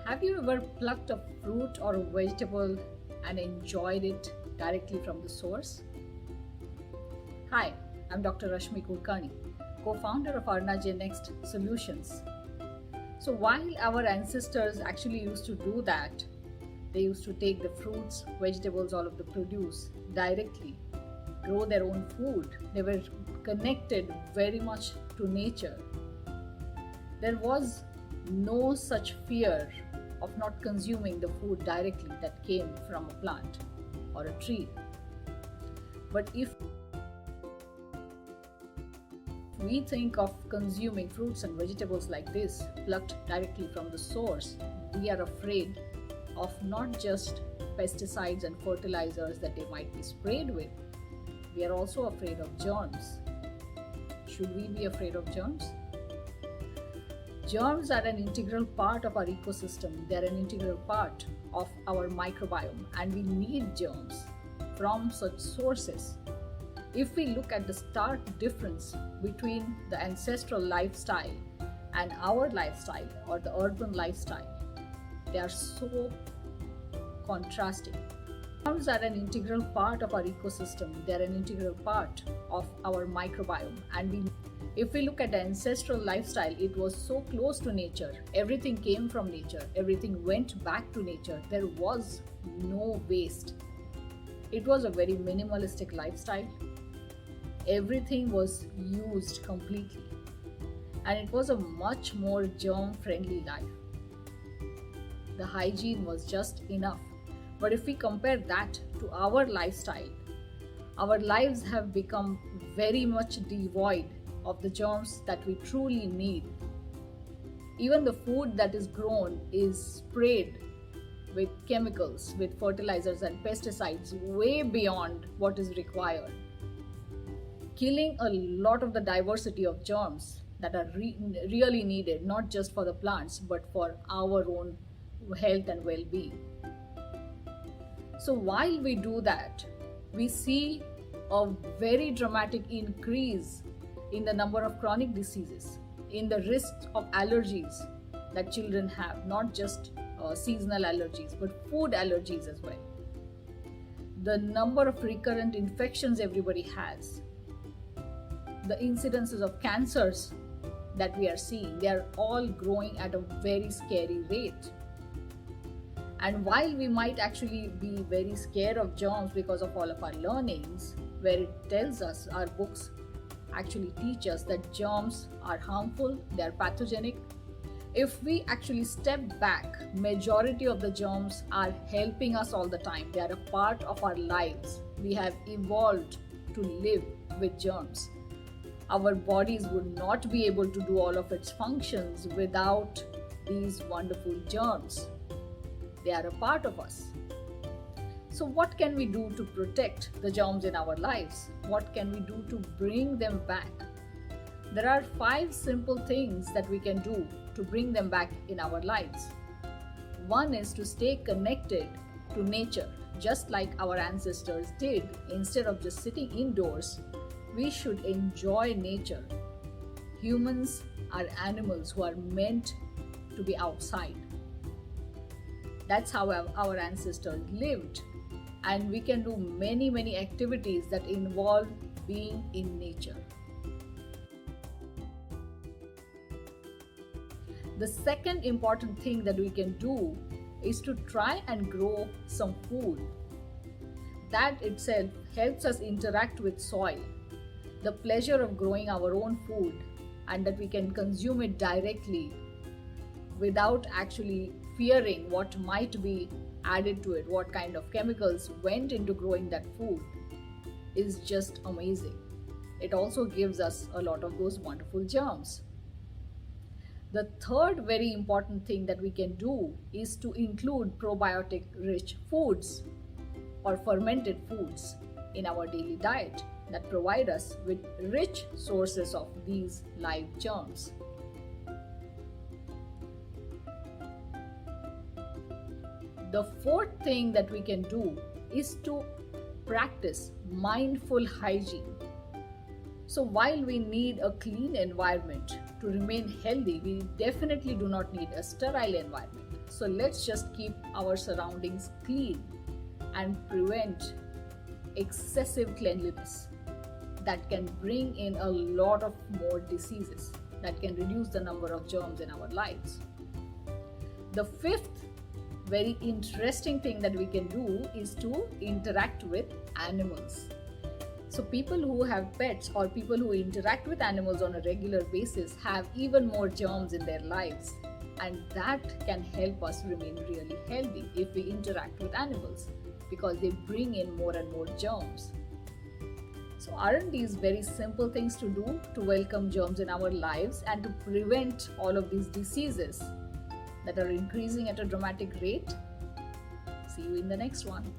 Have you ever plucked a fruit or a vegetable and enjoyed it directly from the source? Hi, I'm Dr. Rashmi Kulkarni, co-founder of Next Solutions. So while our ancestors actually used to do that, they used to take the fruits, vegetables, all of the produce directly, grow their own food. They were connected very much to nature. There was no such fear of not consuming the food directly that came from a plant or a tree. But if we think of consuming fruits and vegetables like this, plucked directly from the source, we are afraid of not just pesticides and fertilizers that they might be sprayed with. We are also afraid of germs. Should we be afraid of germs? Germs are an integral part of our ecosystem. They are an integral part of our microbiome, and we need germs from such sources. If we look at the stark difference between the ancestral lifestyle and our lifestyle or the urban lifestyle, they are so contrasting. Germs are an integral part of our ecosystem. They are an integral part of our microbiome, and if we look at the ancestral lifestyle, it was so close to nature. Everything came from nature. Everything went back to nature. There was no waste. It was a very minimalistic lifestyle. Everything was used completely. And it was a much more germ-friendly life. The hygiene was just enough. But if we compare that to our lifestyle, our lives have become very much devoid of the germs that we truly need. Even the food that is grown is sprayed with chemicals, with fertilizers and pesticides way beyond what is required, killing a lot of the diversity of germs that are really needed, not just for the plants but for our own health and well-being. So while we do that, we see a very dramatic increase in the number of chronic diseases, in the risk of allergies that children have, not just seasonal allergies, but food allergies as well. The number of recurrent infections everybody has, the incidences of cancers that we are seeing, they are all growing at a very scary rate. And while we might actually be very scared of germs because of all of our learnings, where it tells us, our books actually teach us that germs are harmful, they are pathogenic. If we actually step back, majority of the germs are helping us all the time. They are a part of our lives. We have evolved to live with germs. Our bodies would not be able to do all of its functions without these wonderful germs. They are a part of us. So what can we do to protect the germs in our lives? What can we do to bring them back? There are 5 simple things that we can do to bring them back in our lives. One is to stay connected to nature, just like our ancestors did. Instead of just sitting indoors, we should enjoy nature. Humans are animals who are meant to be outside. That's how our ancestors lived. And we can do many activities that involve being in nature. The second important thing that we can do is to try and grow some food. That itself helps us interact with soil. The pleasure of growing our own food and that we can consume it directly without actually fearing what might be added to it, what kind of chemicals went into growing that food, is just amazing. It also gives us a lot of those wonderful germs. The third very important thing that we can do is to include probiotic rich foods or fermented foods in our daily diet that provide us with rich sources of these live germs. The fourth thing that we can do is to practice mindful hygiene. So while we need a clean environment to remain healthy, we definitely do not need a sterile environment. So let's just keep our surroundings clean and prevent excessive cleanliness that can bring in a lot of more diseases, that can reduce the number of germs in our lives. The fifth very interesting thing that we can do is to interact with animals. So people who have pets or people who interact with animals on a regular basis have even more germs in their lives, and that can help us remain really healthy if we interact with animals, because they bring in more and more germs. So aren't these very simple things to do to welcome germs in our lives and to prevent all of these diseases that are increasing at a dramatic rate? See you in the next one.